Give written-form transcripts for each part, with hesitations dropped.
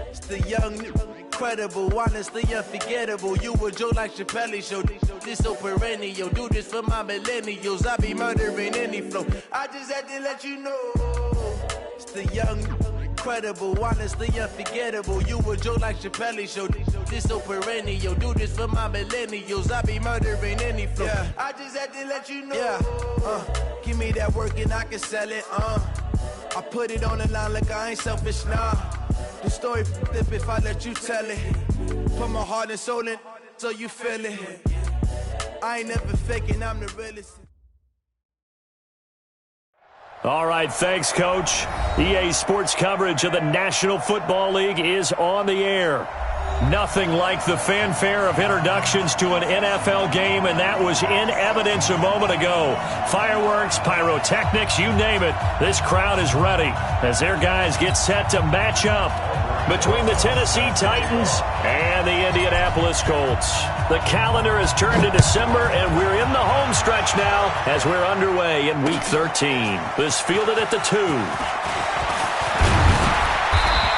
It's the young, incredible, honestly unforgettable. You a Joe like Chappelle show. This so perennial. Do this for my millennials. I be murdering any flow. I just had to let you know. It's the young, incredible, honestly unforgettable. You a Joe like Chappelle show. This so perennial. Do this for my millennials. I be murdering any flow. Yeah. I just had to let you know. Yeah. Give me that work and I can sell it. I put it on the line like I ain't selfish, nah. The story flip if I let you tell it. Put my heart and soul in so you feel it. I ain't never faking, I'm the realest. All right, thanks, Coach. EA Sports coverage of the National Football League is on the air. Nothing like the fanfare of introductions to an NFL game, and that was in evidence a moment ago. Fireworks, pyrotechnics, you name it. This crowd is ready as their guys get set to match up between the Tennessee Titans and the Indianapolis Colts. The calendar has turned to December, and we're in the home stretch now as we're underway in Week 13. This fielded at the 2.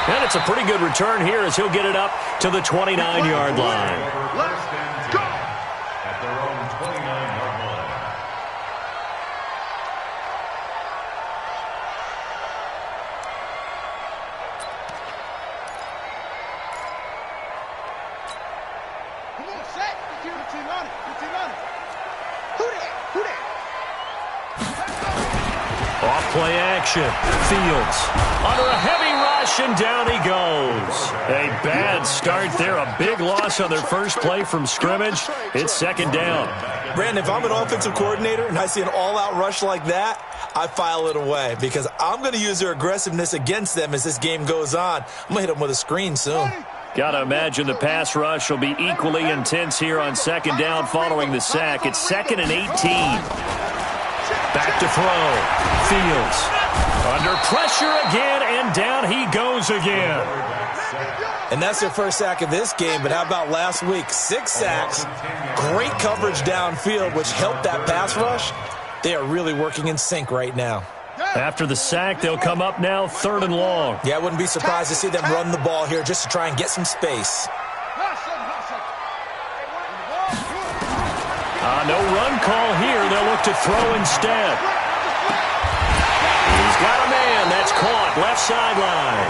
And it's a pretty good return here as he'll get it up to the 29-yard line. Let's go! At their own 29-yard line. Come on, set. Put your on it. Put your on it. Who that? Who that? Off play action. Fields under a heavy rush, and down he goes. A bad start there. A big loss on their first play from scrimmage. It's second down. Brandon, if I'm an offensive coordinator and I see an all-out rush like that, I file it away because I'm going to use their aggressiveness against them as this game goes on. I'm going to hit them with a screen soon. Got to imagine the pass rush will be equally intense here on second down following the sack. It's 2nd and 18. Back to throw. Fields under pressure again, and down he goes again. And that's their first sack of this game, but how about last week? 6 sacks, great coverage downfield, which helped that pass rush. They are really working in sync right now. After the sack, they'll come up now 3rd and long. Yeah, I wouldn't be surprised to see them run the ball here just to try and get some space. No run call here. They'll look to throw instead. He's got a man. That's caught. Left sideline.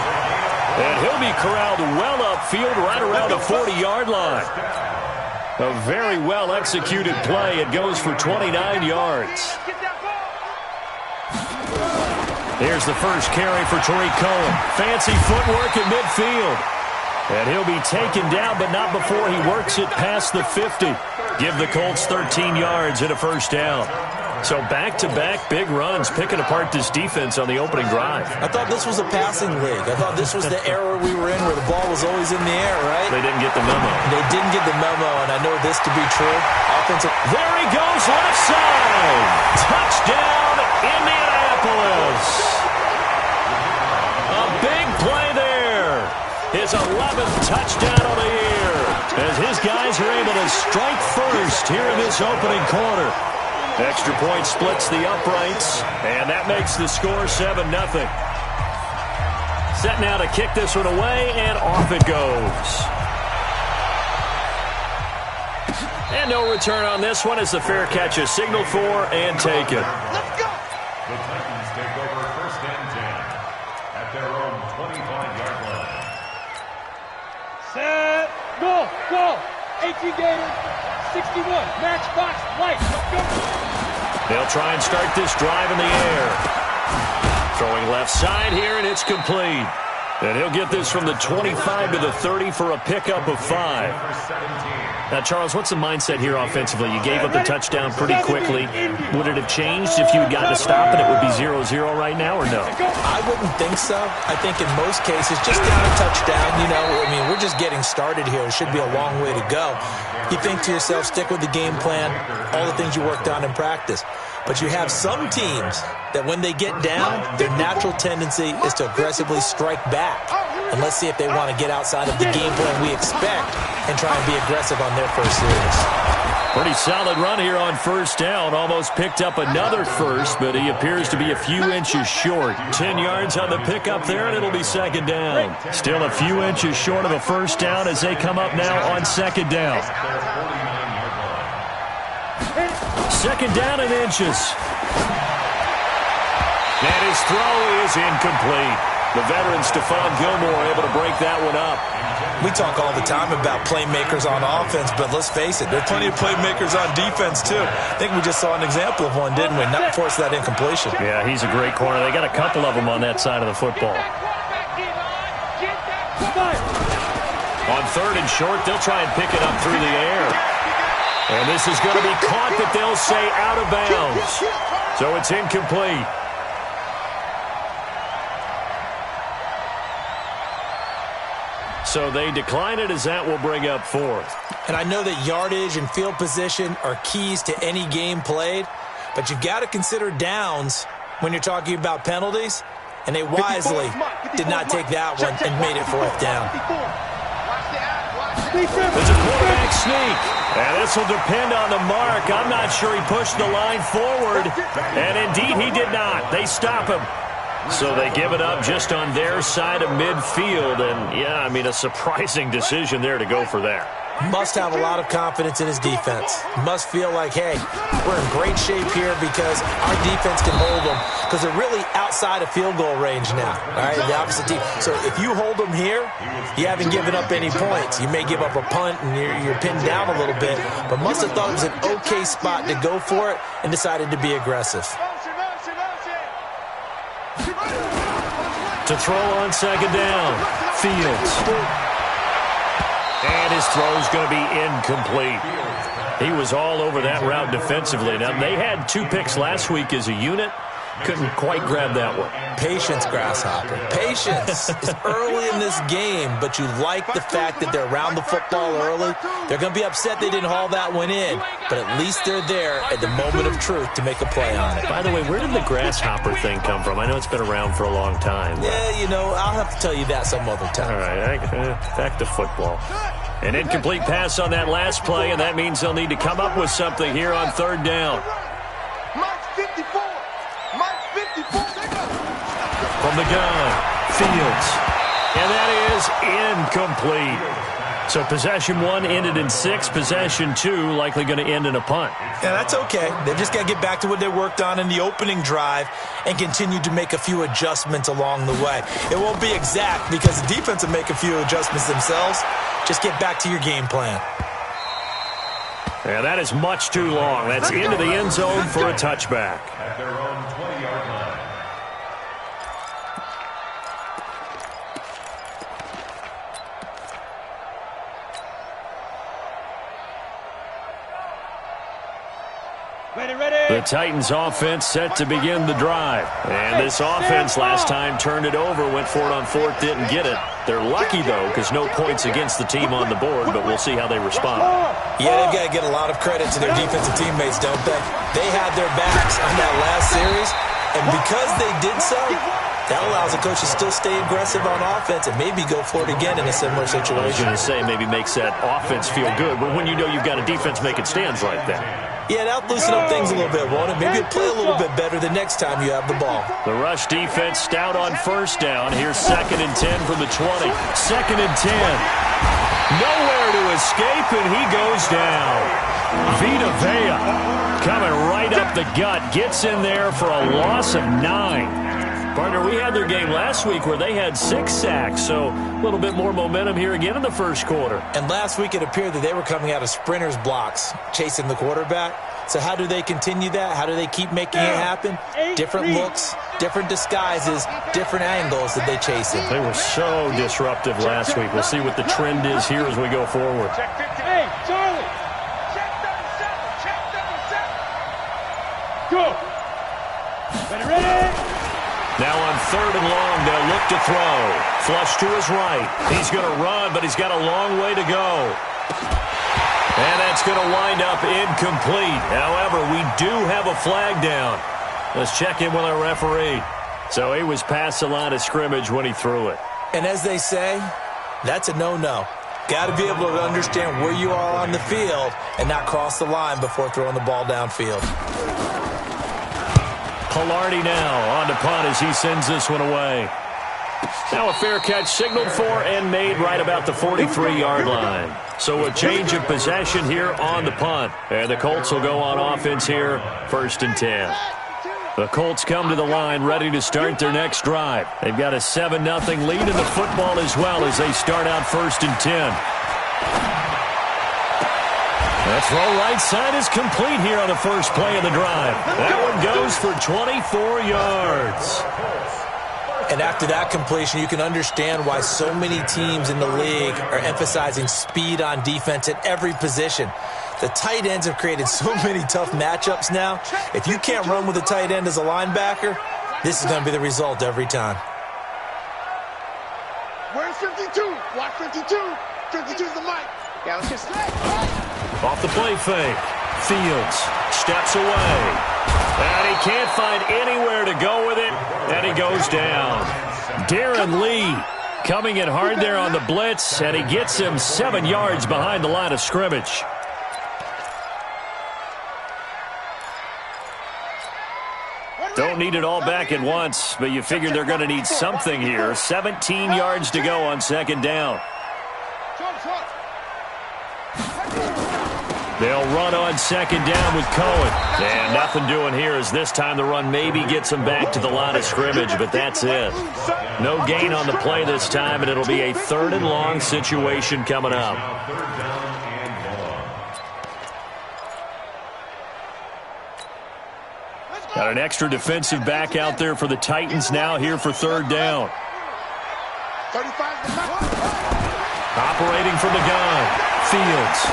And he'll be corralled well upfield right around the 40-yard line. A very well-executed play. It goes for 29 yards. Here's the first carry for Tariq Cohen. Fancy footwork in midfield. And he'll be taken down, but not before he works it past the 50. Give the Colts 13 yards and a first down. So back-to-back big runs, picking apart this defense on the opening drive. I thought this was a passing league. I thought this was the era we were in where the ball was always in the air, right? They didn't get the memo. They didn't get the memo, and I know this to be true. Offensive. There he goes, left side. Touchdown, Indianapolis. A big play there. His 11th touchdown of the year as his guys are able to strike first here in this opening quarter. Extra point splits the uprights, and that makes the score 7-0. Set now to kick this one away, and off it goes. And no return on this one as the fair catch is signaled for and taken. Let's go! The Titans take over 1st and 10 at their own 25-yard line. Set, go, 18 Gators, 61, match box, white, let's go. They'll try and start this drive in the air. Throwing left side here, and it's complete. And he'll get this from the 25 to the 30 for a pickup of 5. Now, Charles, what's the mindset here offensively? You gave up the touchdown pretty quickly. Would it have changed if you had gotten to stop and it would be 0-0 right now, or no? I wouldn't think so. I think in most cases, just down a touchdown, we're just getting started here. It should be a long way to go. You think to yourself, stick with the game plan, all the things you worked on in practice. But you have some teams that when they get down, their natural tendency is to aggressively strike back. And let's see if they want to get outside of the game plan we expect and try and be aggressive on their first series. Pretty solid run here on first down. Almost picked up another first, but he appears to be a few inches short. 10 yards on the pickup there, and it'll be second down. Still a few inches short of a first down as they come up now on second down. Second down and inches. And his throw is incomplete. The veteran Stephon Gilmore able to break that one up. We talk all the time about playmakers on offense, but let's face it, there are plenty of playmakers on defense, too. I think we just saw an example of one, didn't we? Not force that incompletion. Yeah, he's a great corner. They got a couple of them on that side of the football. On third and short, they'll try and pick it up through the air. And this is going to be caught, but they'll say out of bounds. So it's incomplete. So they decline it as that will bring up fourth. And I know that yardage and field position are keys to any game played, but you've got to consider downs when you're talking about penalties, and they wisely did not take that one and made it fourth down. There's a quarterback sneak, and this will depend on the mark. I'm not sure he pushed the line forward, and indeed he did not. They stop him. So they give it up just on their side of midfield, and, yeah, I mean, a surprising decision there to go for that. Must have a lot of confidence in his defense. Must feel like, hey, we're in great shape here because our defense can hold them because they're really outside of field goal range now, all right, the opposite team. So if you hold them here, you haven't given up any points. You may give up a punt and you're pinned down a little bit, but must have thought it was an okay spot to go for it and decided to be aggressive. To throw on second down, Fields. And his throw's going to be incomplete. He was all over that route defensively. Now, they had 2 picks last week as a unit. Couldn't quite grab that one. Patience, Grasshopper. Patience. It's early in this game, but you like the fact that they're around the football early. They're going to be upset they didn't haul that one in, but at least they're there at the moment of truth to make a play on it. By the way, where did the Grasshopper thing come from? I know it's been around for a long time. Yeah, you know, I'll have to tell you that some other time. All right, back to football. An incomplete pass on that last play, and that means they'll need to come up with something here on third down. From the gun, Fields. And that is incomplete. So possession 1 ended in 6. Possession 2 likely going to end in a punt. Yeah, that's okay. They've just got to get back to what they worked on in the opening drive and continue to make a few adjustments along the way. It won't be exact because the defense will make a few adjustments themselves. Just get back to your game plan. Yeah, that is much too long. That's into the end zone for a touchback. At their own 20-yard line. The Titans offense set to begin the drive. And this offense last time turned it over, went for it on fourth, didn't get it. They're lucky, though, because no points against the team on the board, but we'll see how they respond. Yeah, they've got to get a lot of credit to their defensive teammates, don't they? They had their backs on that last series, and because they did so, that allows the coach to still stay aggressive on offense and maybe go for it again in a similar situation. I was going to say maybe makes that offense feel good, but when you know you've got a defense making stands like that. Yeah, that'll loosen up things a little bit, won't it? Maybe it'll play a little bit better the next time you have the ball. The rush defense stout on first down. Here's 2nd and 10 from the 20. 2nd and 10. Nowhere to escape, and he goes down. Vita Vea coming right up the gut. Gets in there for a loss of 9. Partner, we had their game last week where they had 6 sacks, so a little bit more momentum here again in the first quarter. And last week it appeared that they were coming out of sprinters blocks, chasing the quarterback. So how do they continue that? How do they keep making it happen? Different looks, different disguises, different angles that they chase it. They were so disruptive last week. We'll see what the trend is here as we go forward. Hey, Charlie! Check double 7. Go! Ready? Now on 3rd and long, they'll look to throw. Flush to his right. He's going to run, but he's got a long way to go. And that's going to wind up incomplete. However, we do have a flag down. Let's check in with our referee. So he was past the line of scrimmage when he threw it. And as they say, that's a no-no. Got to be able to understand where you are on the field and not cross the line before throwing the ball downfield. Pilardi now on to punt as he sends this one away. Now a fair catch signaled for and made right about the 43-yard line. So a change of possession here on the punt. And the Colts will go on offense here, 1st and 10. The Colts come to the line ready to start their next drive. They've got a 7-0 lead in the football as well as they start out 1st and 10. That throw right side is complete here on the first play of the drive. That one goes for 24 yards. And after that completion, you can understand why so many teams in the league are emphasizing speed on defense at every position. The tight ends have created so many tough matchups now. If you can't run with a tight end as a linebacker, this is going to be the result every time. Where's 52? Watch 52. 52's the mic. Yeah, let's just off the play fake. Fields steps away. And he can't find anywhere to go with it. And he goes down. Darren Lee coming in hard there on the blitz. And he gets him 7 yards behind the line of scrimmage. Don't need it all back at once, but you figure they're going to need something here. 17 yards to go on 2nd down. They'll run on 2nd down with Cohen. And nothing doing here as this time the run maybe gets him back to the line of scrimmage, but that's it. No gain on the play this time, and it'll be a 3rd and long situation coming up. Got an extra defensive back out there for the Titans now here for 3rd down. Operating from the gun. Fields.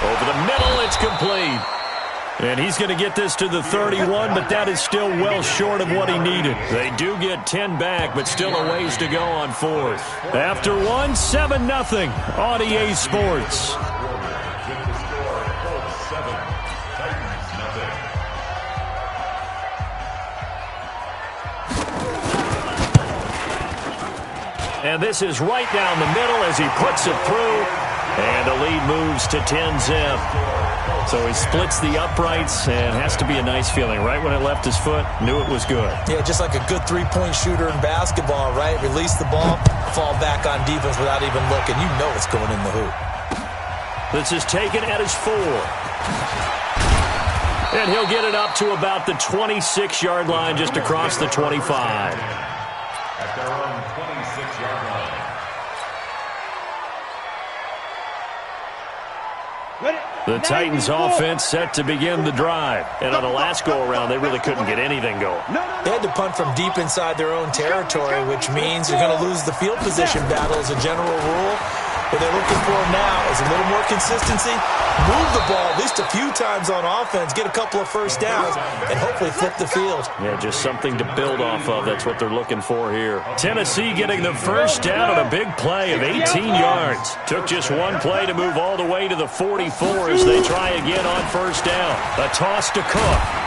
Over the middle, it's complete. And he's going to get this to the 31, but that is still well short of what he needed. They do get 10 back, but still a ways to go on 4th. After 1, 7-0 on EA Sports. And this is right down the middle as he puts it through. And the lead moves to 10-zip. So he splits the uprights and has to be a nice feeling. Right when it left his foot, knew it was good. Yeah, just like a good three-point shooter in basketball, right? Release the ball, fall back on defense without even looking. You know it's going in the hoop. This is taken at his 4. And he'll get it up to about the 26-yard line just across the 25. At their own 26-yard line. The Titans offense set to begin the drive. And on the last go-around, they really couldn't get anything going. They had to punt from deep inside their own territory, which means you're going to lose the field position battle as a general rule. What they're looking for now is a little more consistency, move the ball at least a few times on offense, get a couple of first downs, and hopefully flip the field. Yeah, just something to build off of. That's what they're looking for here. Tennessee getting the first down on a big play of 18 yards. Took just one play to move all the way to the 44 as they try again on first down. A toss to Cook.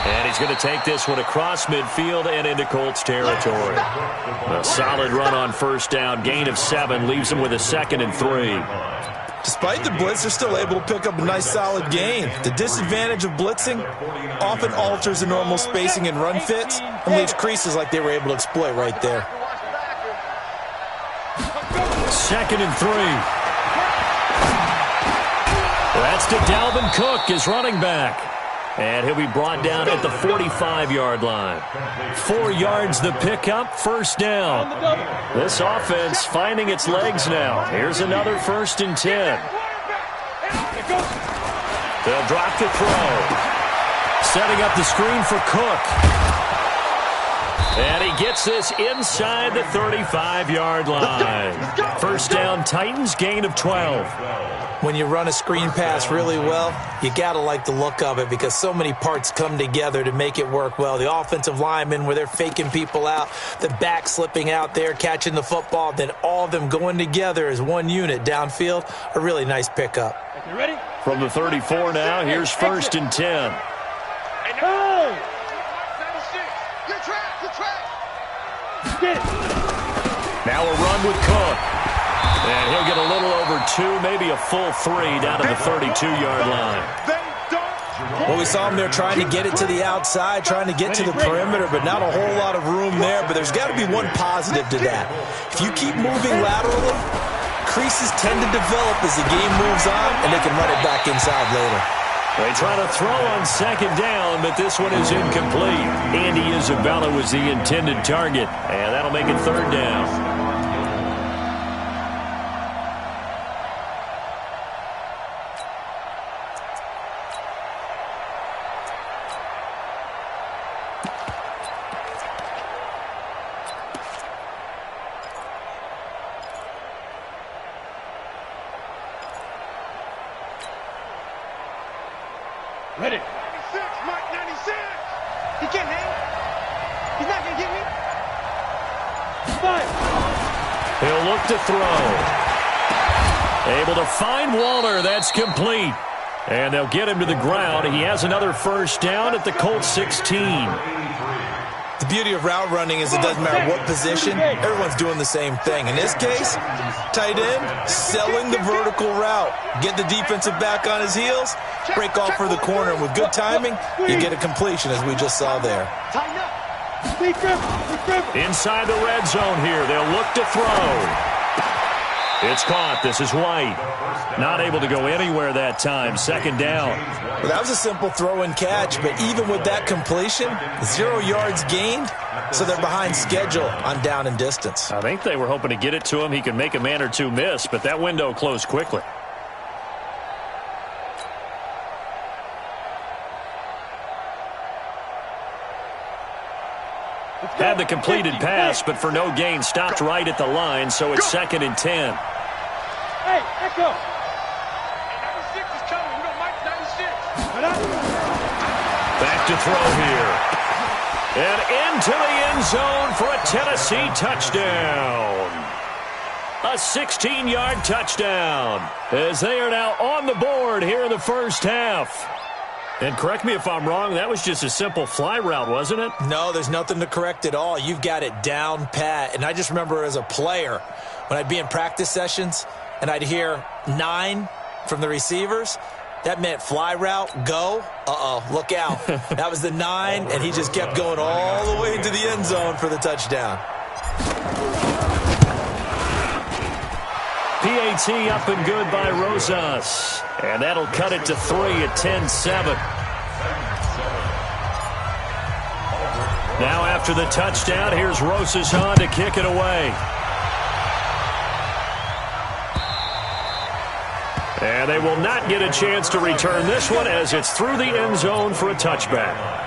And he's going to take this one across midfield and into Colts territory. A solid run on first down. Gain of 7 leaves him with a 2nd and 3. Despite the blitz, they're still able to pick up a nice solid gain. The disadvantage of blitzing often alters the normal spacing and run fits and leaves creases like they were able to exploit right there. 2nd and 3. That's to Dalvin Cook, his running back. And he'll be brought down at the 45-yard line. 4 yards the pickup, first down. This offense finding its legs now. Here's another 1st and 10. They'll drop the throw. Setting up the screen for Cook. And he gets this inside the 35-yard line. First down, Titans, gain of 12. When you run a screen pass really well, you got to like the look of it because so many parts come together to make it work well. The offensive linemen where they're faking people out, the back slipping out there, catching the football, then all of them going together as one unit downfield, a really nice pickup. You ready? From the 34 now, here's 1st and 10. Hey! Good track, good track. Get it. Now a run with Cook. And he'll get a little over 2, maybe a full 3 down to the 32-yard line. Well, we saw him there trying to get it to the outside, trying to get to the perimeter, but not a whole lot of room there. But there's got to be one positive to that. If you keep moving laterally, creases tend to develop as the game moves on, and they can run it back inside later. They try to throw on second down, but this one is incomplete. Andy Isabella was the intended target, and that'll make it third down. Ready. 96, Mike, 96. He can't hang. He's not going to get me. Fine. He'll look to throw. Able to find Waller. That's complete. And they'll get him to the ground. He has another first down at the Colts 16. The beauty of route running is it doesn't matter what position, everyone's doing the same thing. In this case, tight end, selling the vertical route. Get the defensive back on his heels, break off for the corner. And with good timing, you get a completion, as we just saw there. Inside the red zone here. They'll look to throw. It's caught. This is White. Not able to go anywhere that time. Second down. Well, that was a simple throw and catch, but even with that completion, 0 yards gained, so they're behind schedule on down and distance. I think they were hoping to get it to him. He could make a man or two miss, but that window closed quickly. Had the completed pass, but for no gain, stopped right at the line, so it's 2nd and 10. Hey, echo. 96 is coming. We don't Mike 96. Back to throw here. And into the end zone for a Tennessee touchdown. A 16-yard touchdown, as they are now on the board here in the first half. And correct me if I'm wrong, that was just a simple fly route, wasn't it? No, there's nothing to correct at all. You've got it down pat. And I just remember as a player, when I'd be in practice sessions and I'd hear 9 from the receivers, that meant fly route, go. Uh-oh, look out. That was the 9, and he just kept going all the way into the end zone for the touchdown. PAT up and good by Rosas. And that'll cut it to 3 at 10-7. Now after the touchdown, here's Rosas on to kick it away. And they will not get a chance to return this one as it's through the end zone for a touchback.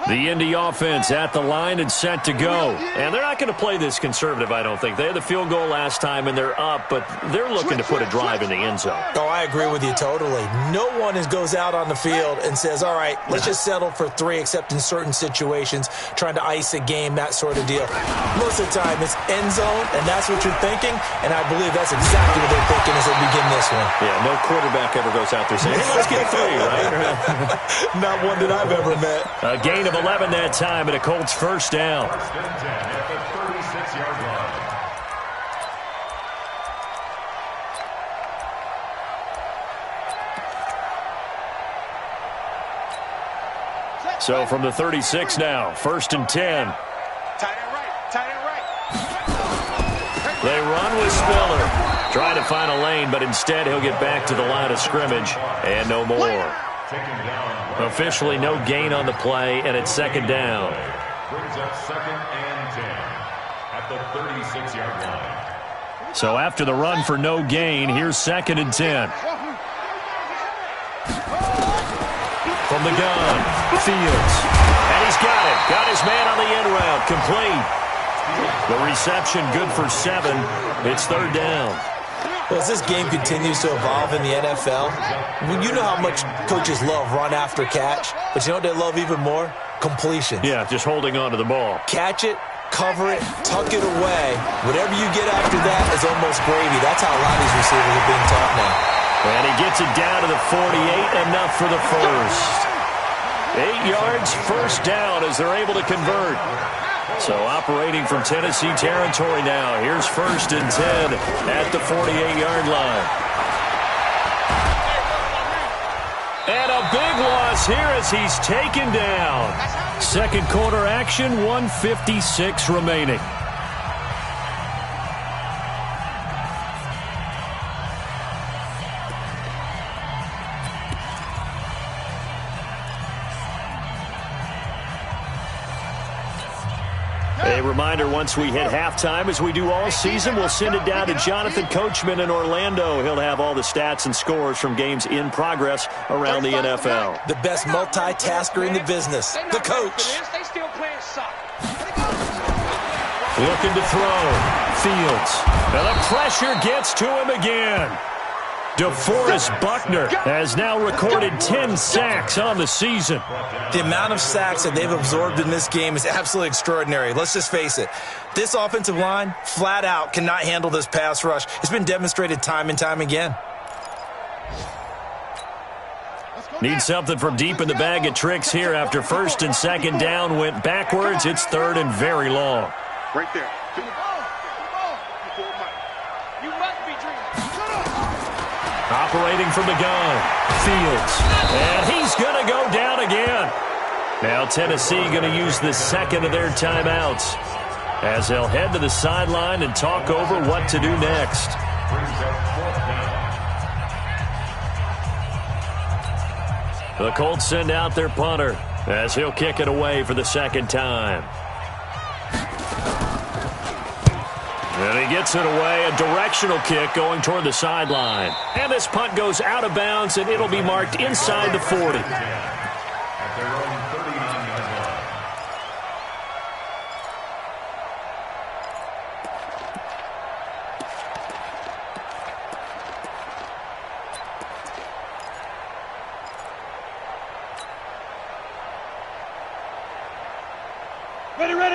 The Indy offense at the line and set to go. And they're not going to play this conservative, I don't think. They had the field goal last time, and they're up, but they're looking to put a drive in the end zone. Oh, I agree with you totally. No one goes out on the field and says, all right, let's just settle for 3, except in certain situations, trying to ice a game, that sort of deal. Most of the time, it's end zone, and that's what you're thinking, and I believe that's exactly what they're thinking as they begin this one. Yeah, no quarterback ever goes out there saying, hey, let's get 3, right? Not one that I've ever met. A gain of 11 that time, and a Colts first down. First and 10 at the 36-yard line. So from the 36 now, 1st and 10. Tight end right. They run with Spiller. Trying to find a lane, but instead he'll get back to the line of scrimmage, and no more. Officially no gain on the play, and it's 2nd down. Brings up 2nd and 10 at the 36-yard line. So after the run for no gain, here's 2nd and 10. From the gun, Fields. And he's got it. Got his man on the end route. Complete. The reception good for 7. It's 3rd down. Well, as this game continues to evolve in the NFL, you know how much coaches love run after catch, but you know what they love even more? Completion. Yeah, just holding on to the ball. Catch it, cover it, tuck it away. Whatever you get after that is almost gravy. That's how a lot of these receivers are being taught now. And he gets it down to the 48, enough for the first. 8 yards, first down as they're able to convert. So operating from Tennessee territory now. Here's 1st and 10 at the 48-yard line. And a big loss here as he's taken down. Second quarter action, 1:56 remaining. A reminder, once we hit halftime, as we do all season, we'll send it down to Jonathan Coachman in Orlando. He'll have all the stats and scores from games in progress around the NFL. The best multitasker in the business, the coach. Looking to throw. Fields. And the pressure gets to him again. DeForest Buckner has now recorded 10 sacks on the season. The amount of sacks that they've absorbed in this game is absolutely extraordinary. Let's just face it. This offensive line, flat out, cannot handle this pass rush. It's been demonstrated time and time again. Need something from deep in the bag of tricks here after 1st and 2nd down went backwards. It's 3rd and very long. Right there. Operating from the gun, Fields. And he's going to go down again. Now Tennessee going to use the 2nd of their timeouts as they'll head to the sideline and talk over what to do next. The Colts send out their punter as he'll kick it away for the 2nd time. And he gets it away, a directional kick going toward the sideline. And this punt goes out of bounds, and it'll be marked inside the 40. At their own 39-yard line.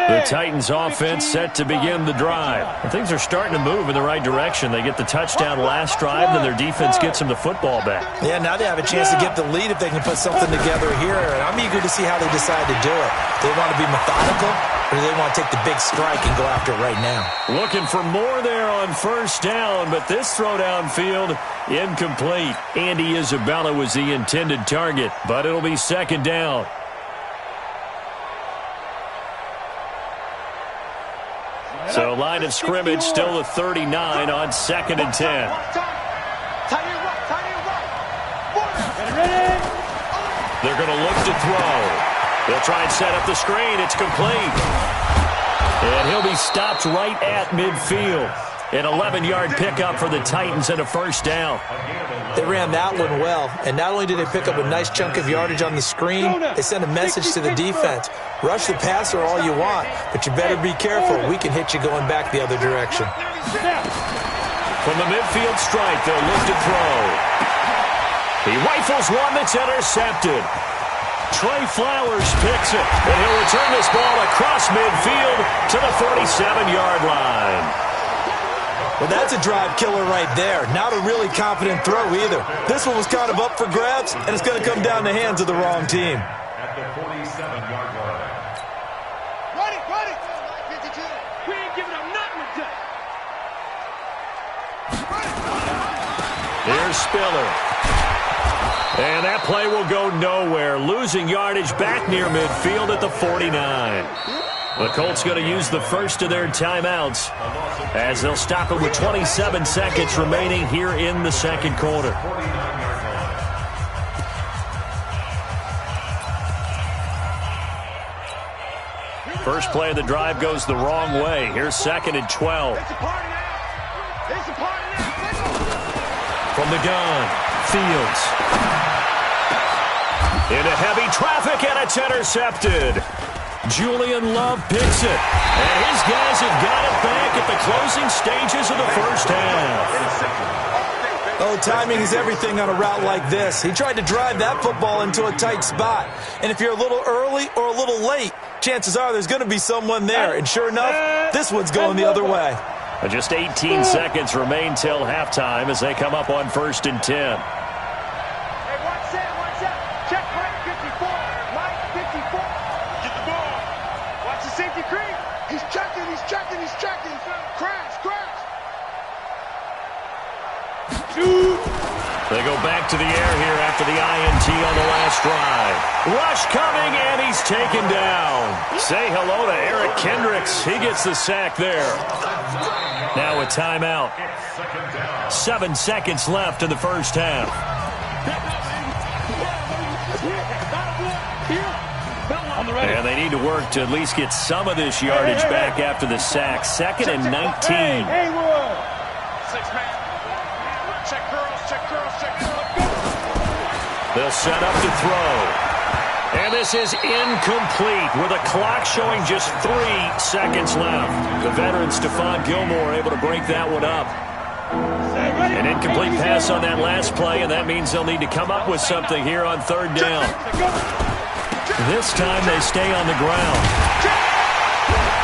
The Titans offense set to begin the drive. And things are starting to move in the right direction. They get the touchdown last drive, then their defense gets them the football back. Yeah, now they have a chance to get the lead if they can put something together here. And I'm eager to see how they decide to do it. Do they want to be methodical, or do they want to take the big strike and go after it right now? Looking for more there on 1st down, but this throw downfield, incomplete. Andy Isabella was the intended target, but it'll be 2nd down. So line of scrimmage still the 39 on 2nd and 10. They're going to look to throw. They'll try and set up the screen. It's complete. And he'll be stopped right at midfield. An 11-yard pickup for the Titans and a 1st down. They ran that one well, and not only did they pick up a nice chunk of yardage on the screen, they sent a message to the defense. Rush the passer all you want, but you better be careful. We can hit you going back the other direction. From the midfield stripe, they'll look to throw. He rifles one that's intercepted. Trey Flowers picks it, and he'll return this ball across midfield to the 47-yard line. Well, that's a drive killer right there. Not a really confident throw either. This one was kind of up for grabs, and it's going to come down the hands of the wrong team. At the 47-yard line. Run it! We ain't giving up nothing today. Here's Spiller. And that play will go nowhere. Losing yardage back near midfield at the 49. The Colts going to use the 1st of their timeouts as they'll stop it with 27 seconds remaining here in the 2nd quarter. First play of the drive goes the wrong way. Here's 2nd and 12. From the gun, Fields. Into heavy traffic, and it's intercepted. Julian Love picks it, and his guys have got it back at the closing stages of the 1st half. Oh, timing is everything on a route like this. He tried to drive that football into a tight spot, and if you're a little early or a little late, chances are there's going to be someone there. And sure enough, this one's going the other way. Just 18 seconds remain till halftime as they come up on 1st and 10. Hey, watch that. Check Mike 54. Mike 54. Get the ball. Watch the safety creep. He's checking. Crash. They go back to the air here after the INT on the last drive. Rush coming, and he's taken down. Say hello to Eric Kendricks. He gets the sack there. Now a timeout. 7 seconds left in the first half. And they need to work to at least get some of this yardage back after the sack. 2nd and 19. They'll set up to throw. And this is incomplete with a clock showing just 3 seconds left. The veteran Stephon Gilmore able to break that one up. An incomplete pass on that last play, and that means they'll need to come up with something here on 3rd down. This time they stay on the ground.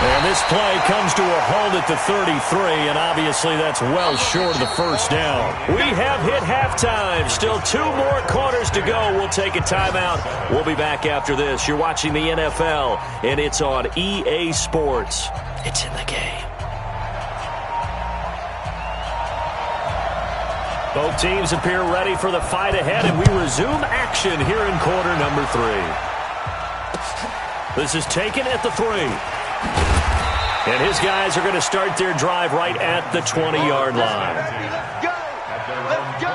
And this play comes to a halt at the 33, and obviously that's well short of the first down. We have hit halftime. Still 2 more quarters to go. We'll take a timeout. We'll be back after this. You're watching the NFL, and it's on EA Sports. It's in the game. Both teams appear ready for the fight ahead, and we resume action here in quarter number 3. This is taken at the 3. And his guys are going to start their drive right at the 20-yard line. Let's go.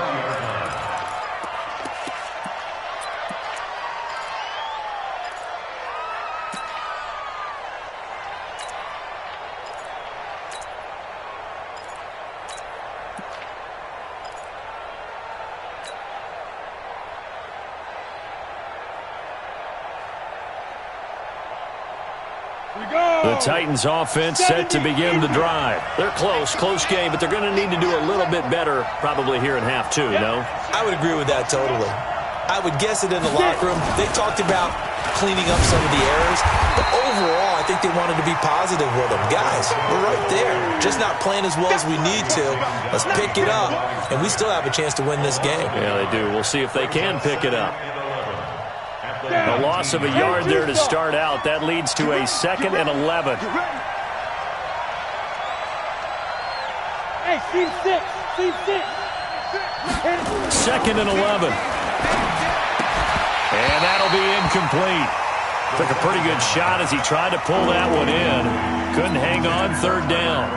The Titans offense set to begin the drive. They're close game, but they're going to need to do a little bit better probably here in half 2, no? I would agree with that totally. I would guess it in the locker room. They talked about cleaning up some of the errors, but overall, I think they wanted to be positive with them. Guys, we're right there. Just not playing as well as we need to. Let's pick it up, and we still have a chance to win this game. Yeah, they do. We'll see if they can pick it up. A loss of a yard there to start out. That leads to a 2nd and 11. Hey, team 6. 2nd and 11. And that'll be incomplete. Took a pretty good shot as he tried to pull that one in. Couldn't hang on 3rd down.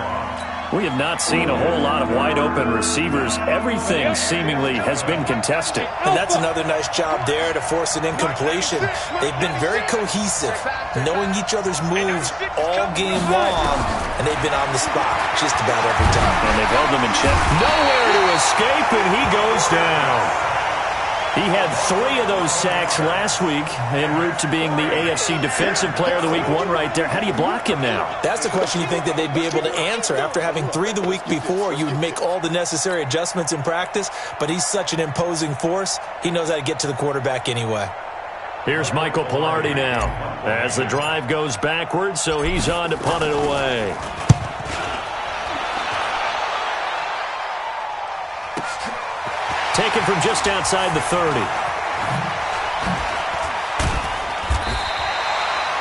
We have not seen a whole lot of wide-open receivers. Everything seemingly has been contested. And that's another nice job there to force an incompletion. They've been very cohesive, knowing each other's moves all game long, and they've been on the spot just about every time. And they've held them in check. Nowhere to escape, and he goes down. He had 3 of those sacks last week en route to being the AFC Defensive Player of the Week 1 right there. How do you block him now? That's the question you think that they'd be able to answer. After having 3 the week before, you would make all the necessary adjustments in practice, but he's such an imposing force, he knows how to get to the quarterback anyway. Here's Michael Pilardi now as the drive goes backwards, so he's on to punt it away. Taken from just outside the 30.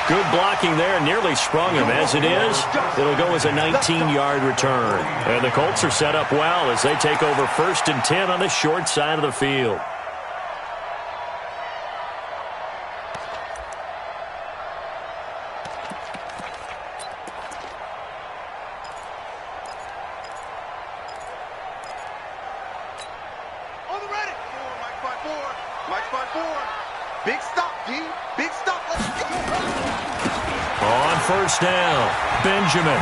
Good blocking there, nearly sprung him. As it is, it'll go as a 19-yard return. And the Colts are set up well as they take over 1st and 10 on the short side of the field. Down, Benjamin.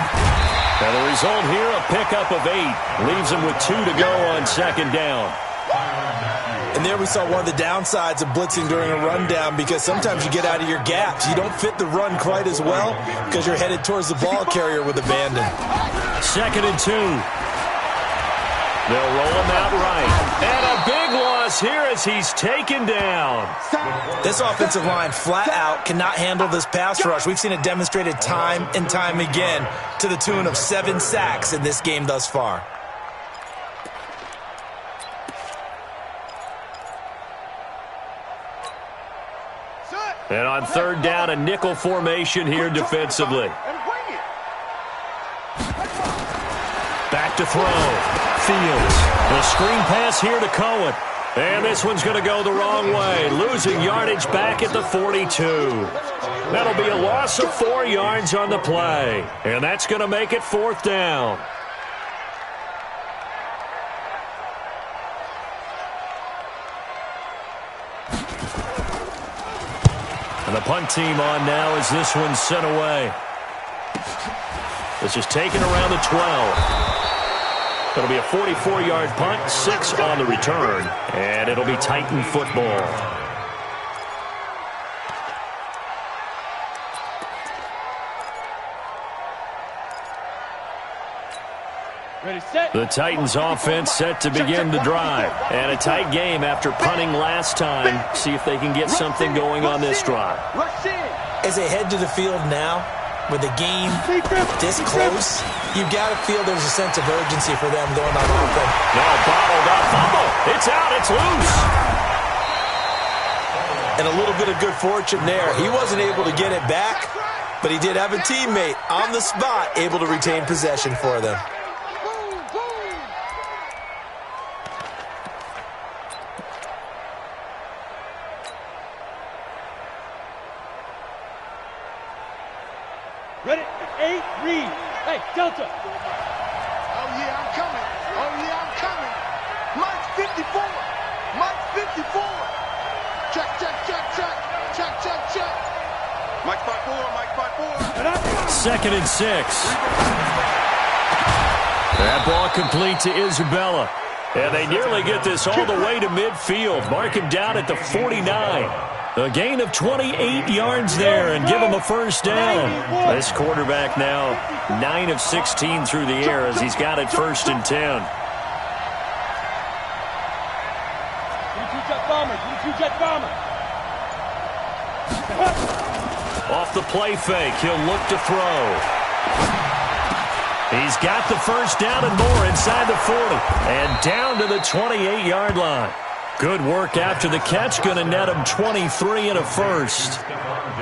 And the result here, a pickup of 8. Leaves him with 2 to go on 2nd down. And there we saw one of the downsides of blitzing during a rundown, because sometimes you get out of your gaps. You don't fit the run quite as well because you're headed towards the ball carrier with abandon. 2nd and 2. They'll roll him out right. And a big loss here as he's taken down. This offensive line flat out cannot handle this pass rush. We've seen it demonstrated time and time again to the tune of 7 sacks in this game thus far. And on third down, a nickel formation here defensively. Back to throw. Fields. The screen pass here to Cohen. And this one's going to go the wrong way. Losing yardage back at the 42. That'll be a loss of 4 yards on the play. And that's going to make it 4th down. And the punt team on now as this one's sent away. This is taken around the 12. It'll be a 44-yard punt, 6 on the return, and it'll be Titan football. Ready, set. The Titans offense set to begin the drive. And a tight game after punting last time. See if they can get something going on this drive. As they head to the field now, with the game this close, you've got to feel there's a sense of urgency for them going on offense. Now bottled up fumble. It's out. It's loose. And a little bit of good fortune there. He wasn't able to get it back, but he did have a teammate on the spot able to retain possession for them. Ready? 8, read. Hey, Delta. Oh, yeah, I'm coming. Oh, yeah, I'm coming. Mike's 54. Mike's 54. Check, check, check, check. Check, check, check. Mike's 5-4. Mike's 5-4. 2nd and 6. That ball complete to Isabella. And they nearly get this all the way to midfield. Mark him down at the 49. A gain of 28 yards there and give him a 1st down. This quarterback now 9 of 16 through the air as he's got it 1st and 10. 22-jet bomber. 22-jet bomber. Off the play fake, he'll look to throw. He's got the 1st down and more inside the 40. And down to the 28-yard line. Good work after the catch. Going to net him 23 and a 1st.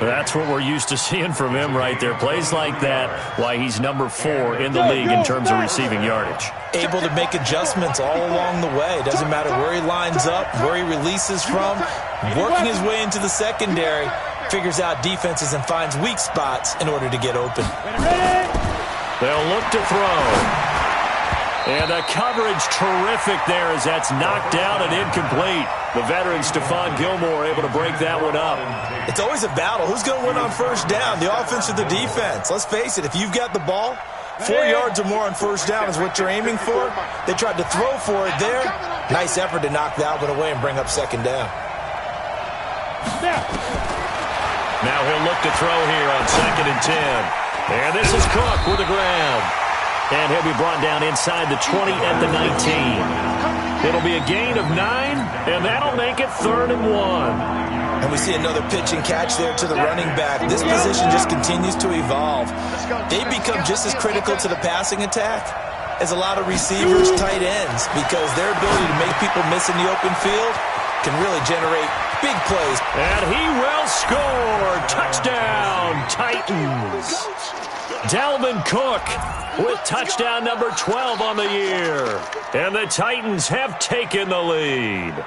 That's what we're used to seeing from him right there. Plays like that, why he's number 4 in the league in terms of receiving yardage. Able to make adjustments all along the way. Doesn't matter where he lines up, where he releases from. Working his way into the secondary. Figures out defenses and finds weak spots in order to get open. They'll look to throw. And the coverage terrific there as that's knocked down and incomplete. The veteran Stephon Gilmore able to break that one up. It's always a battle. Who's going to win on 1st down, the offense or the defense? Let's face it, if you've got the ball, 4 yards or more on 1st down is what you're aiming for. They tried to throw for it there. Nice effort to knock that one away and bring up 2nd down. Now he'll look to throw here on 2nd and 10. And this is Cook with the ground. And he'll be brought down inside the 20 at the 19. It'll be a gain of 9, and that'll make it 3rd and 1. And we see another pitch and catch there to the running back. This position just continues to evolve. They become just as critical to the passing attack as a lot of receivers, tight ends, because their ability to make people miss in the open field can really generate big plays. And he will score. Touchdown, Titans. Dalvin Cook with touchdown number 12 on the year. And the Titans have taken the lead.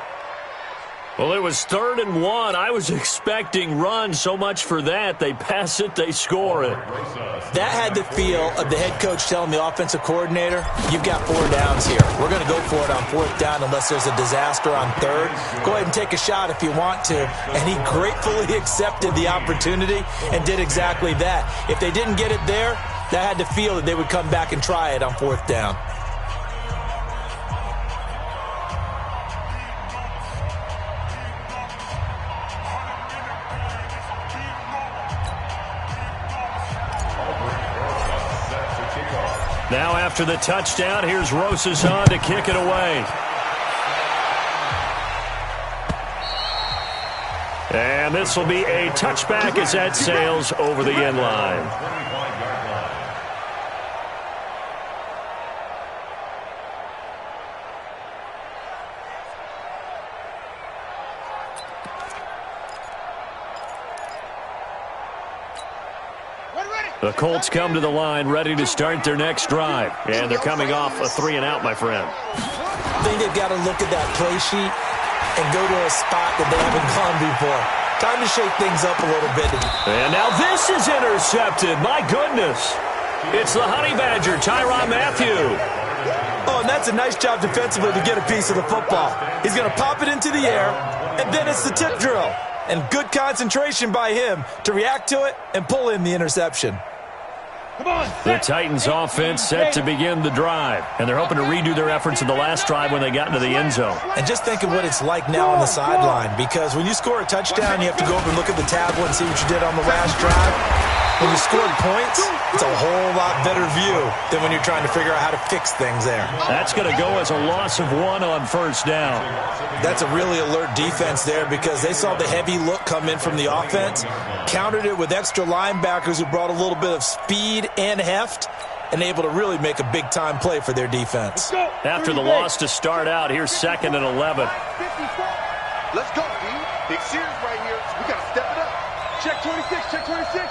Well, it was 3rd and 1. I was expecting run. So much for that. They pass it, they score it. That had the feel of the head coach telling the offensive coordinator, you've got 4 downs here. We're going to go for it on 4th down unless there's a disaster on 3rd. Go ahead and take a shot if you want to. And he gratefully accepted the opportunity and did exactly that. If they didn't get it there, that had to feel that they would come back and try it on 4th down. Now after the touchdown, here's Rosas on to kick it away. And this will be a touchback as that sails over the end line. The Colts come to the line ready to start their next drive. And they're coming off a 3-and-out, my friend. I think they've got to look at that play sheet and go to a spot that they haven't gone before. Time to shake things up a little bit. And now this is intercepted. My goodness. It's the Honey Badger, Tyrann Mathieu. Oh, and that's a nice job defensively to get a piece of the football. He's going to pop it into the air, and then it's the tip drill. And good concentration by him to react to it and pull in the interception. The Titans offense set to begin the drive, and they're hoping to redo their efforts in the last drive when they got into the end zone. And just think of what it's like now on the sideline, because when you score a touchdown, you have to go over and look at the tablet and see what you did on the last drive. When you scored points, it's a whole lot better view than when you're trying to figure out how to fix things there. That's going to go as a loss of 1 on first down. That's a really alert defense there because they saw the heavy look come in from the offense, countered it with extra linebackers who brought a little bit of speed and heft, and able to really make a big-time play for their defense. After the loss to start out, here's 2nd and 11. Let's go, D. Big series right here. We got to step it up. Check 26, check 26.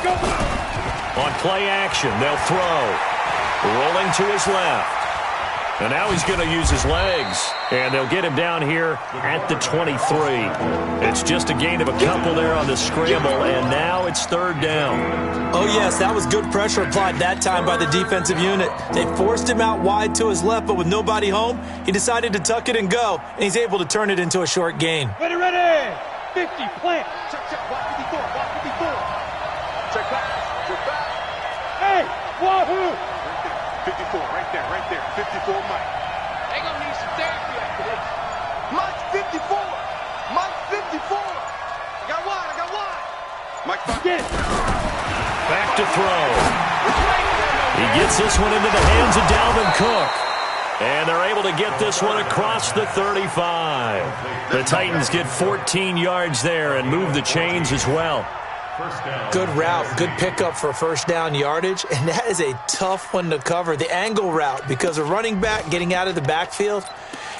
Go. On play action, they'll throw. Rolling to his left. And now he's going to use his legs. And they'll get him down here at the 23. It's just a gain of a couple there on the scramble, and now it's 3rd down. Oh, yes, that was good pressure applied that time by the defensive unit. They forced him out wide to his left, but with nobody home, he decided to tuck it and go, and he's able to turn it into a short gain. Ready, ready. 50, plant. Check, check, block 54, block 54. Check back, check back. Hey, wahoo. 54, right there, 54, Mike. They gonna need some therapy after this. Mike's 54, Mike's 54. I got one. Mike, get it. Back to throw. He gets this one into the hands of Dalvin Cook. And they're able to get this one across the 35. The Titans get 14 yards there and move the chains as well. Good route, good pickup for first down yardage, and that is a tough one to cover. The angle route, because a running back getting out of the backfield,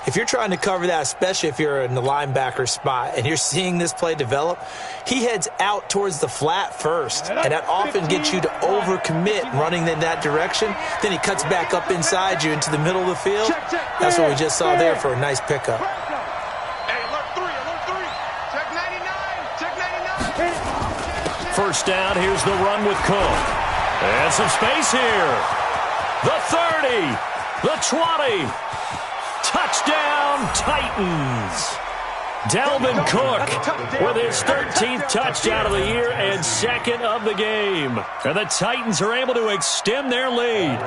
if you're trying to cover that, especially if you're in the linebacker spot and you're seeing this play develop, he heads out towards the flat first, and that often gets you to overcommit running in that direction. Then he cuts back up inside you into the middle of the field. That's what we just saw there for a nice pickup. First down, here's the run with Cook. And some space here. The 30, the 20. Touchdown, Titans. Dalvin Cook with his 13th touchdown of the year and 2nd of the game. And the Titans are able to extend their lead.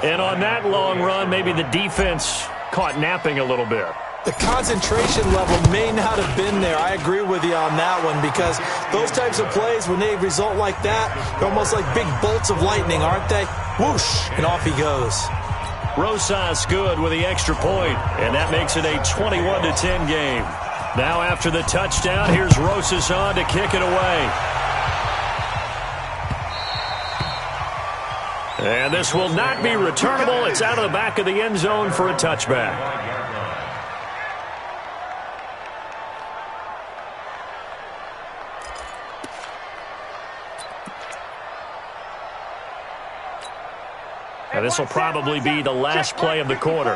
And on that long run, maybe the defense caught napping a little bit. The concentration level may not have been there. I agree with you on that one because those types of plays, when they result like that, they're almost like big bolts of lightning, aren't they? Whoosh, and off he goes. Rosas good with the extra point, and that makes it a 21-10 game. Now after the touchdown, here's Rosas on to kick it away. And this will not be returnable. It's out of the back of the end zone for a touchback. Now this will probably be the last play of the quarter.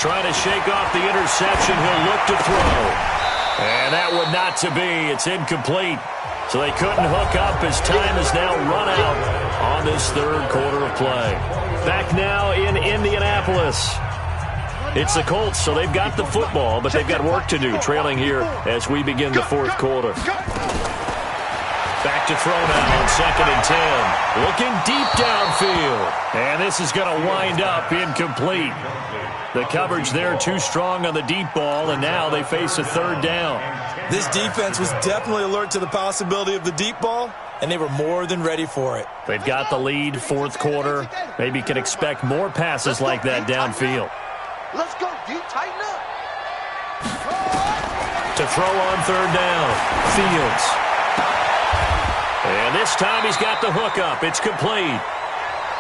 Trying to shake off the interception. He'll look to throw. And that would not to be. It's incomplete. So they couldn't hook up as time is now run out on this 3rd quarter of play. Back now in Indianapolis. It's the Colts, so they've got the football, but they've got work to do, trailing here as we begin the 4th quarter. Back to throw now on 2nd and 10. Looking deep downfield. And this is going to wind up incomplete. The coverage there too strong on the deep ball, and now they face a 3rd down. This defense was definitely alert to the possibility of the deep ball, and they were more than ready for it. They've got the lead, 4th quarter. Maybe can expect more passes like that downfield. Let's go, D. Tighten up. To throw on 3rd down. Fields. And this time he's got the hook up. It's complete.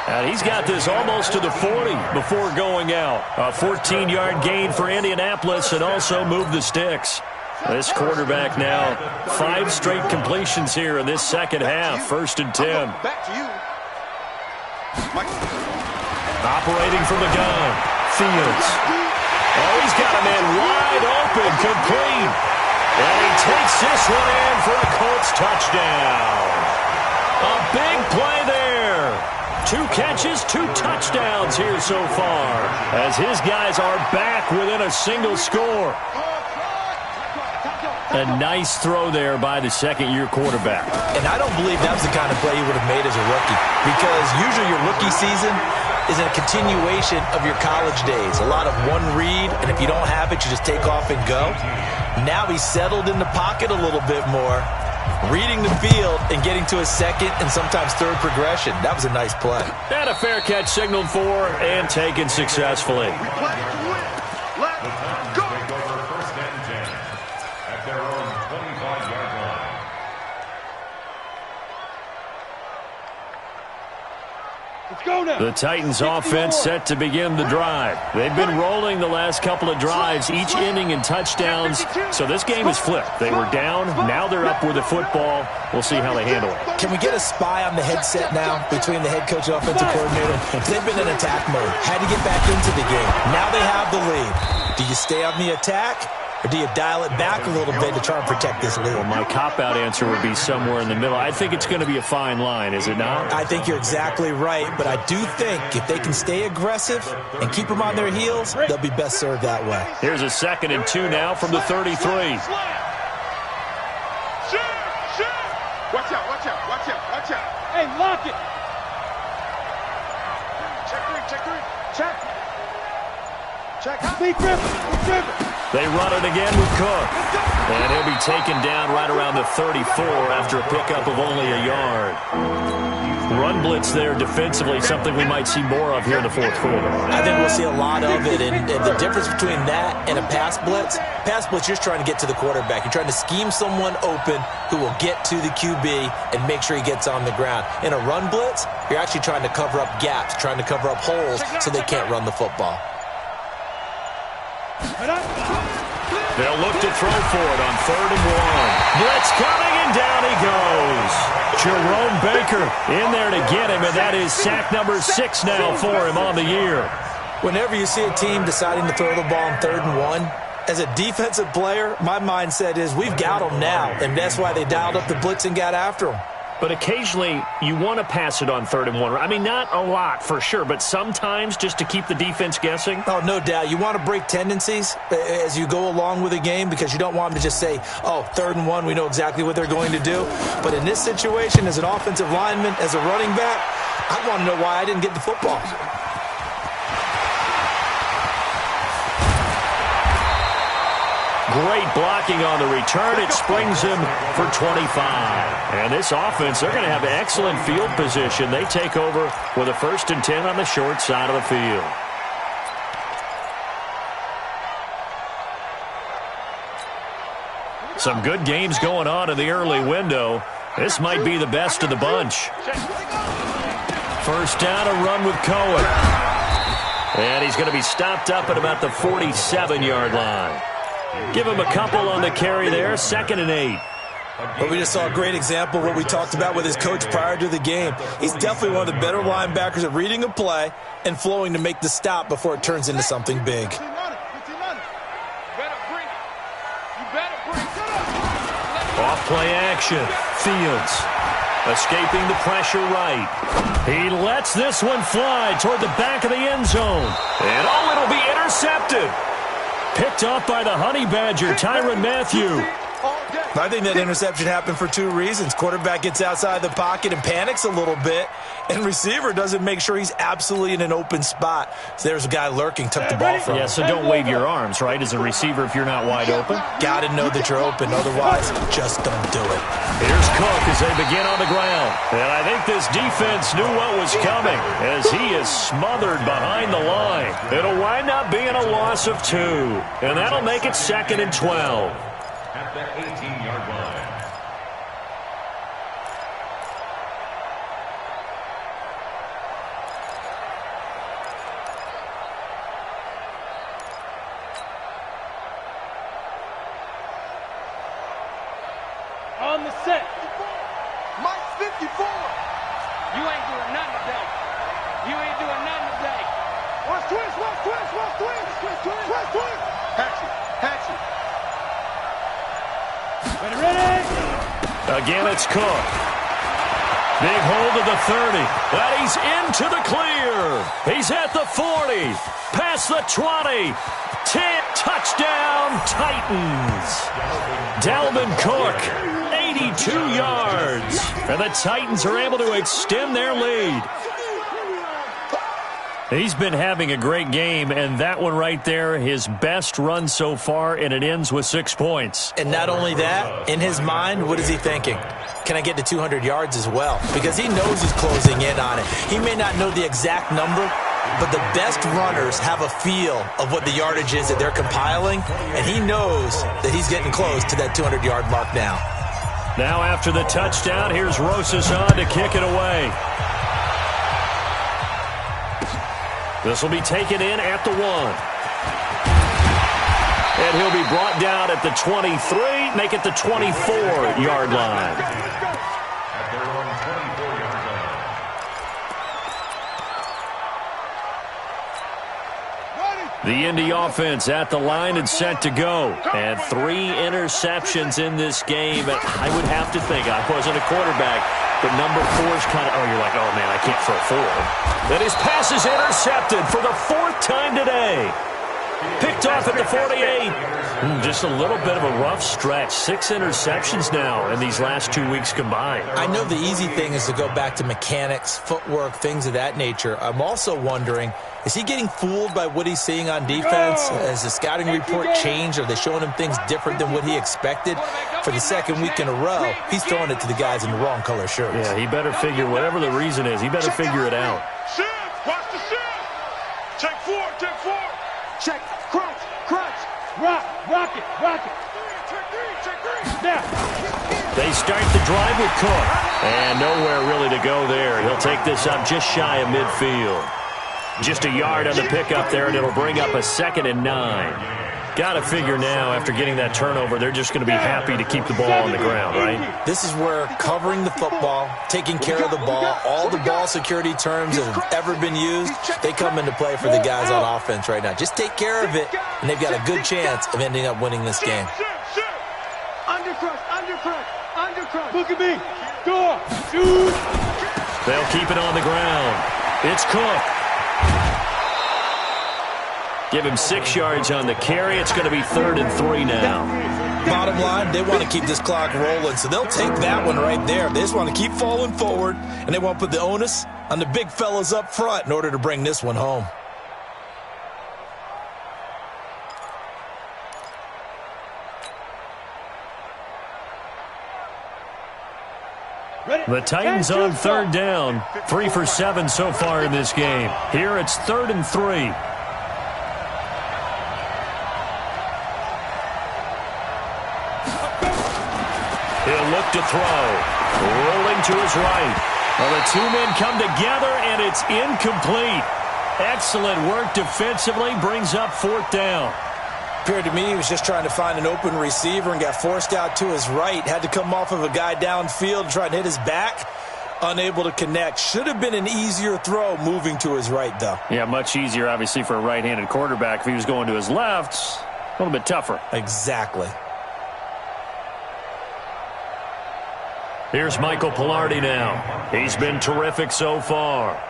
And he's got this almost to the 40 before going out. A 14-yard gain for Indianapolis and also moved the sticks. This quarterback now, 5 straight completions here in this second half. 1st and 10. Back to you. Operating from the gun. Fields. Oh, he's got a man wide open, complete. And he takes this one in for a Colts touchdown. A big play there. 2 catches, 2 touchdowns here so far, as his guys are back within a single score. A nice throw there by the 2nd-year quarterback. And I don't believe that was the kind of play he would have made as a rookie, because usually your rookie season is a continuation of your college days. A lot of one read, and if you don't have it, you just take off and go. Now he's settled in the pocket a little bit more, reading the field and getting to a 2nd and sometimes 3rd progression. That was a nice play. And a fair catch signaled for and taken successfully. The Titans offense set to begin the drive. They've been rolling the last couple of drives, each ending in touchdowns. So this game is flipped. They were down. Now they're up with the football. We'll see how they handle it. Can we get a spy on the headset now between the head coach and offensive coordinator? They've been in attack mode. Had to get back into the game. Now they have the lead. Do you stay on the attack, or do you dial it back a little bit to try and protect this lead? Well, my cop-out answer would be somewhere in the middle. I think it's going to be a fine line, is it not? I think you're exactly right, but I do think if they can stay aggressive and keep them on their heels, they'll be best served that way. Here's a 2nd and 2 now from the 33. Watch out, watch out, watch out, watch out. Hey, lock it. Check. Be driven. They run it again with Cook. And he'll be taken down right around the 34 after a pickup of only a yard. Run blitz there defensively, something we might see more of here in the 4th quarter. I think we'll see a lot of it, and the difference between that and a pass blitz, you're just trying to get to the quarterback. You're trying to scheme someone open who will get to the QB and make sure he gets on the ground. In a run blitz, you're actually trying to cover up gaps, trying to cover up holes so they can't run the football. They'll look to throw for it on 3rd and 1. Blitz coming, and down he goes. Jerome Baker in there to get him, and that is sack number 6 now for him on the year. Whenever you see a team deciding to throw the ball on 3rd and 1, as a defensive player, my mindset is we've got them now, and that's why they dialed up the blitz and got after them. But occasionally, you want to pass it on 3rd and 1. I mean, not a lot for sure, but sometimes just to keep the defense guessing. Oh, no doubt. You want to break tendencies as you go along with a game because you don't want them to just say, oh, 3rd and 1, we know exactly what they're going to do. But in this situation, as an offensive lineman, as a running back, I want to know why I didn't get the football. Great blocking on the return. It springs him for 25. And this offense, they're going to have excellent field position. They take over with a 1st and 10 on the short side of the field. Some good games going on in the early window. This might be the best of the bunch. 1st down, a run with Cohen. And he's going to be stopped up at about the 47-yard line. Give him a couple on the carry there, 2nd and 8. But we just saw a great example of what we talked about with his coach prior to the game. He's definitely one of the better linebackers at reading a play and flowing to make the stop before it turns into something big. Off play action. Fields escaping the pressure right. He lets this one fly toward the back of the end zone. And it'll be intercepted. Picked off by the Honey Badger, Tyrann Mathieu. I think that interception happened for two reasons. Quarterback gets outside the pocket and panics a little bit, and receiver doesn't make sure he's absolutely in an open spot. So there's a guy lurking, took the ball from him. Yeah, so don't wave your arms, right, as a receiver if you're not wide open. Got to know that you're open. Otherwise, just don't do it. Here's Cook as they begin on the ground. And I think this defense knew what was coming as he is smothered behind the line. It'll wind up being a loss of 2, and that'll make it 2nd and 12. At the 18-yard line. On the set. Mike 54. You ain't doing nothing today. You ain't doing nothing today. Watch twist, watch twist, watch twist. Twist, twist, twist, twist. Hatchet, hatchet. Ready? Again, it's Cook. Big hold of the 30. And he's into the clear. He's at the 40. Past the 20. 10. Touchdown, Titans. Dalvin Cook, 82 yards. And the Titans are able to extend their lead. He's been having a great game, and that one right there, his best run so far, and it ends with 6 points. And not only that, in his mind, what is he thinking? Can I get to 200 yards as well? Because he knows he's closing in on it. He may not know the exact number, but the best runners have a feel of what the yardage is that they're compiling, and he knows that he's getting close to that 200-yard mark now. Now after the touchdown, here's Rosas on to kick it away. This will be taken in at the 1. And he'll be brought down at the 23, make it the 24-yard line. At their own 24-yard line. The Indy offense at the line and set to go. And 3 interceptions in this game. I would have to think, I wasn't a quarterback, but number 4 is kind of, you're like, oh, man, I can't throw 4. Then his pass is intercepted for the 4th time today. Picked off at the 48. Just a little bit of a rough stretch. 6 interceptions now in these last 2 weeks combined. I know the easy thing is to go back to mechanics, footwork, things of that nature. I'm also wondering, is he getting fooled by what he's seeing on defense? Has the scouting report changed? Are they showing him things different than what he expected? For the 2nd week in a row, he's throwing it to the guys in the wrong color shirts. Yeah, he better figure, whatever the reason is, he better figure it out. Shift, watch the shift. Check 4, check 4. Check, crunch, crunch. Rock it. Check 3, check 3. Now. They start the drive with Cook. And nowhere really to go there. He'll take this up just shy of midfield. Just a yard on the pickup there, and it'll bring up a 2nd and 9. Got to figure now, after getting that turnover, they're just going to be happy to keep the ball on the ground, right? This is where covering the football, taking care of the ball, all the ball security terms that have ever been used, they come into play for the guys on offense right now. Just take care of it, and they've got a good chance of ending up winning this game. Undercrush. Look at me. Go. Shoot. They'll keep it on the ground. It's Cook. Give him 6 yards on the carry. It's going to be 3rd and 3 now. Bottom line, they want to keep this clock rolling, so they'll take that one right there. They just want to keep falling forward, and they want to put the onus on the big fellas up front in order to bring this one home. The Titans on 3rd down. 3 for 7 so far in this game. Here it's 3rd and 3. He'll look to throw. Rolling to his right. Well, the 2 men come together, and it's incomplete. Excellent work defensively. Brings up 4th down. Appeared to me he was just trying to find an open receiver and got forced out to his right. Had to come off of a guy downfield, trying to hit his back. Unable to connect. Should have been an easier throw moving to his right, though. Yeah, much easier, obviously, for a right-handed quarterback. If he was going to his left, a little bit tougher. Exactly. Here's Michael Pilardi now. He's been terrific so far.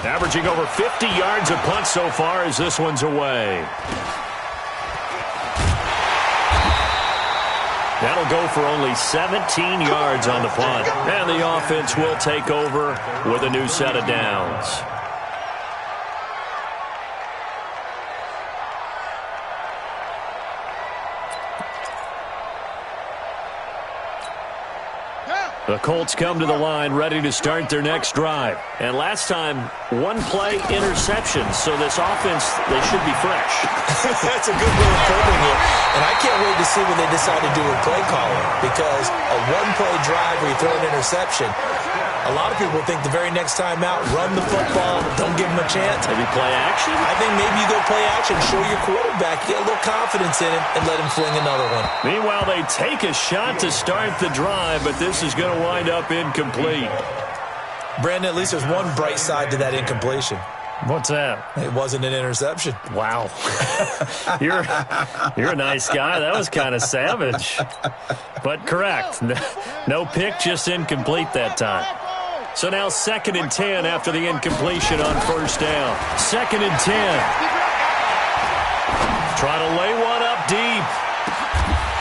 Averaging over 50 yards a punt so far as this one's away. That'll go for only 17 yards on the punt. And the offense will take over with a new set of downs. The Colts come to the line ready to start their next drive. And last time, one-play interception. So this offense, they should be fresh. That's a good way of putting it. And I can't wait to see what they decide to do with play calling. Because a one-play drive where you throw an interception, a lot of people think the very next time out, run the football, don't give them a chance. Maybe play action? I think maybe you go play action, show your quarterback, get a little confidence in him, and let him fling another one. Meanwhile, they take a shot to start the drive, but this is going to wind up incomplete. Brandon, at least there's one bright side to that incompletion. What's that? It wasn't an interception. Wow. You're a nice guy. That was kind of savage. But correct. No pick, just incomplete that time. So now 2nd and 10 after the incompletion on first down. 2nd and 10. Trying to lay one up deep.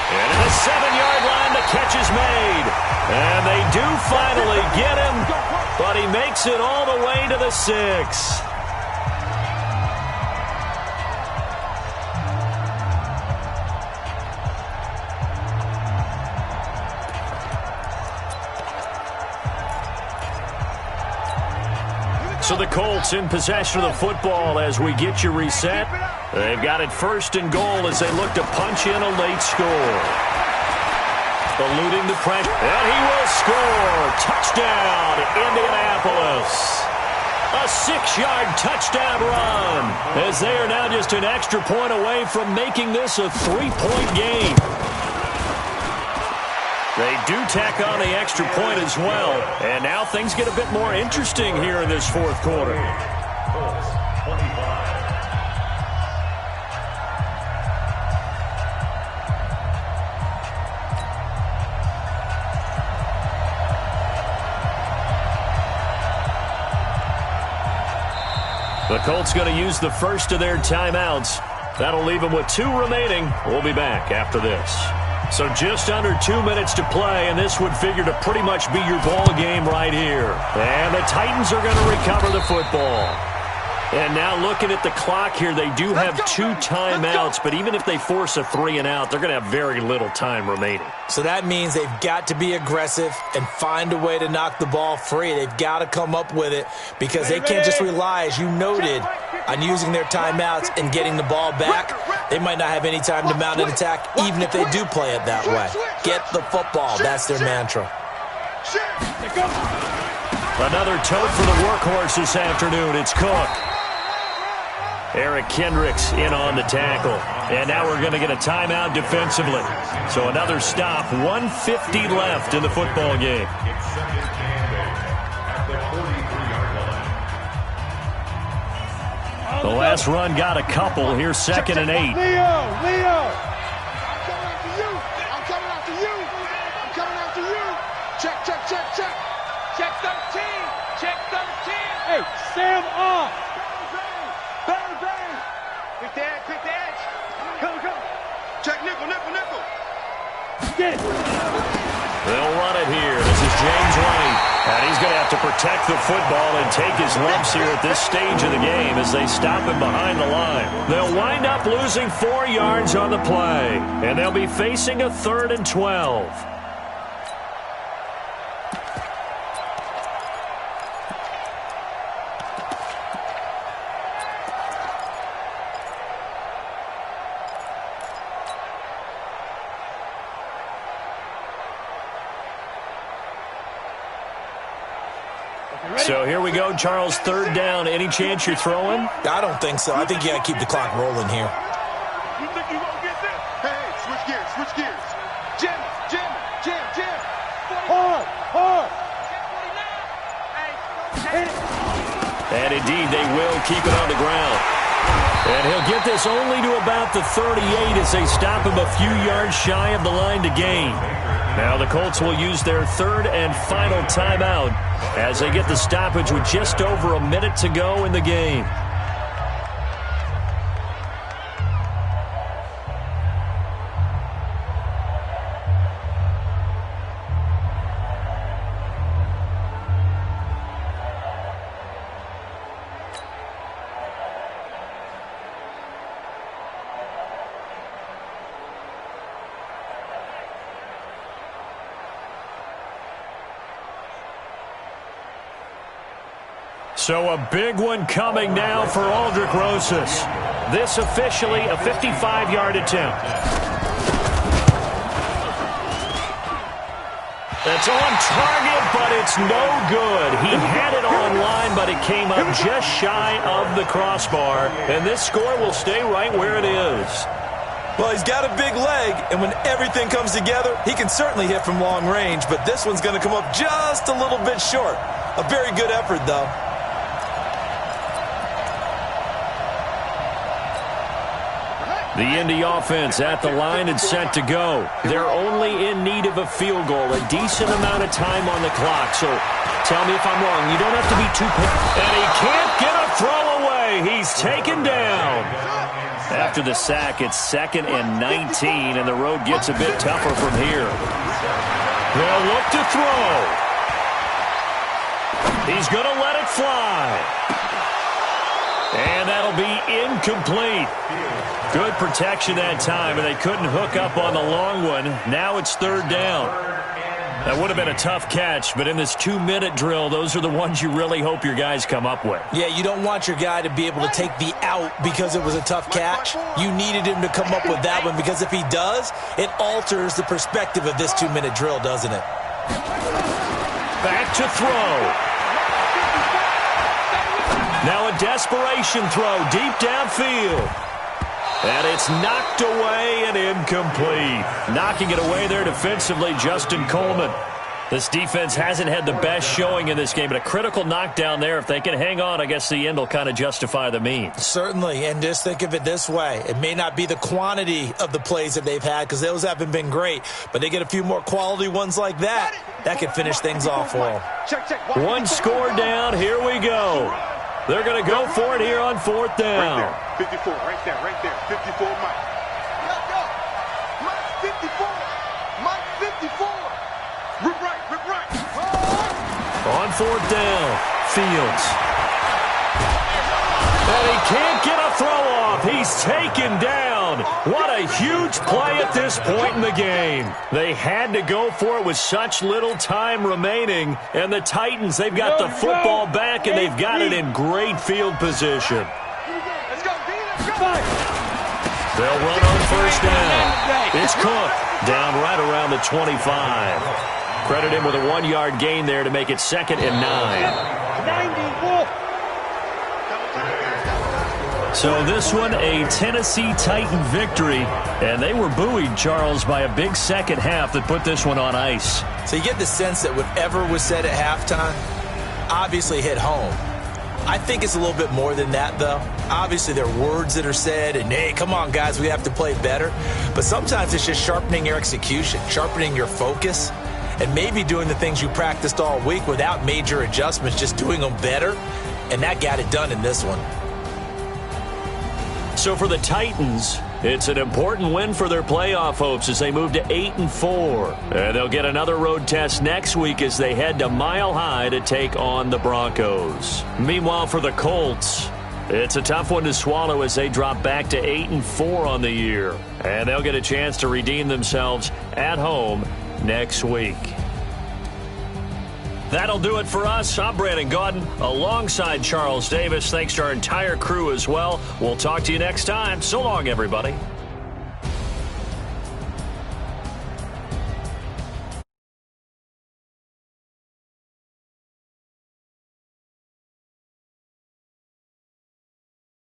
And at the 7-yard line, the catch is made. And they do finally get him, but he makes it all the way to the 6. So the Colts in possession of the football as we get you reset. They've got it 1st and goal as they look to punch in a late score. Eluding the pressure, and he will score. Touchdown, Indianapolis. A 6-yard touchdown run as they are now just an extra point away from making this a 3-point game. They do tack on the extra point as well. And now things get a bit more interesting here in this 4th quarter. Colts 25. The Colts going to use the first of their timeouts. That'll leave them with 2 remaining. We'll be back after this. So just under 2 minutes to play, and this would figure to pretty much be your ball game right here. And the Titans are going to recover the football. And now looking at the clock here, they do have 2 timeouts, but even if they force a 3-and-out, they're going to have very little time remaining. So that means they've got to be aggressive and find a way to knock the ball free. They've got to come up with it because they can't just rely, as you noted, on using their timeouts and getting the ball back. They might not have any time to mount an attack, even if they do play it that way. Get the football. That's their mantra. Another tote for the workhorse this afternoon. It's Cook. Eric Kendricks in on the tackle. And now we're going to get a timeout defensively. So another stop. 1:50 left in the football game. It's 2nd and 8 at the 43-yard line. The last run got a couple. Here's 2nd and 8. Leo! I'm coming after you. I'm coming after you. I'm coming after you. Check. Check 13. Check 13. Hey, Sam off. Quick the edge. Come. Check nickel. Get it. They'll run it here. This is James White. And he's going to have to protect the football and take his lumps here at this stage of the game as they stop him behind the line. They'll wind up losing 4 yards on the play. And they'll be facing a 3rd and 12. So here we go, Charles, 3rd down. Any chance you're throwing? I don't think so. I think you got to keep the clock rolling here. You think you gonna get this? Hey, switch gears. Jim. Hard. And indeed, they will keep it on the ground. And he'll get this only to about the 38 as they stop him a few yards shy of the line to gain. Now the Colts will use their third and final timeout as they get the stoppage with just over a minute to go in the game. So a big one coming now for Aldrick Rosas. This officially a 55-yard attempt. That's on target, but it's no good. He had it on line, but it came up just shy of the crossbar. And this score will stay right where it is. Well, he's got a big leg, and when everything comes together, he can certainly hit from long range, but this one's going to come up just a little bit short. A very good effort, though. The Indy offense at the line and set to go. They're only in need of a field goal, a decent amount of time on the clock. So tell me if I'm wrong. You don't have to be too and he can't get a throw away. He's taken down. After the sack, it's 2nd and 19, and the road gets a bit tougher from here. They'll look to throw. He's going to let it fly. And that'll be incomplete. Good protection that time, and they couldn't hook up on the long one. Now it's 3rd down. That would have been a tough catch, but in this 2-minute drill, those are the ones you really hope your guys come up with. Yeah, you don't want your guy to be able to take the out because it was a tough catch. You needed him to come up with that one, because if he does, it alters the perspective of this 2-minute drill, doesn't it? Back to throw. Now a desperation throw deep downfield. And it's knocked away and incomplete. Knocking it away there defensively, Justin Coleman. This defense hasn't had the best showing in this game, but a critical knockdown there. If they can hang on, I guess the end will kind of justify the means. Certainly, and just think of it this way. It may not be the quantity of the plays that they've had, because those haven't been great, but they get a few more quality ones like that. That could finish things off for them. One score down. Here we go. They're going to go for it here on 4th down. Right there, 54, right there, 54, Mike. Mike 54, Mike 54. Rip right. On 4th down, Fields. And he can't get a throw off. He's taken down. What a huge play at this point in the game. They had to go for it with such little time remaining. And the Titans, they've got the football back, and they've got it in great field position. They'll run on 1st down. It's Cook down right around the 25. Credit him with a 1-yard gain there to make it 2nd and 9. So this one, a Tennessee Titan victory. And they were buoyed, Charles, by a big second half that put this one on ice. So you get the sense that whatever was said at halftime obviously hit home. I think it's a little bit more than that, though. Obviously, there are words that are said, and, hey, come on, guys, we have to play better. But sometimes it's just sharpening your execution, sharpening your focus, and maybe doing the things you practiced all week without major adjustments, just doing them better. And that got it done in this one. So for the Titans, it's an important win for their playoff hopes as they move to 8-4. And they'll get another road test next week as they head to Mile High to take on the Broncos. Meanwhile, for the Colts, it's a tough one to swallow as they drop back to 8-4 on the year. And they'll get a chance to redeem themselves at home next week. That'll do it for us. I'm Brandon Gaudin alongside Charles Davis. Thanks to our entire crew as well. We'll talk to you next time. So long, everybody.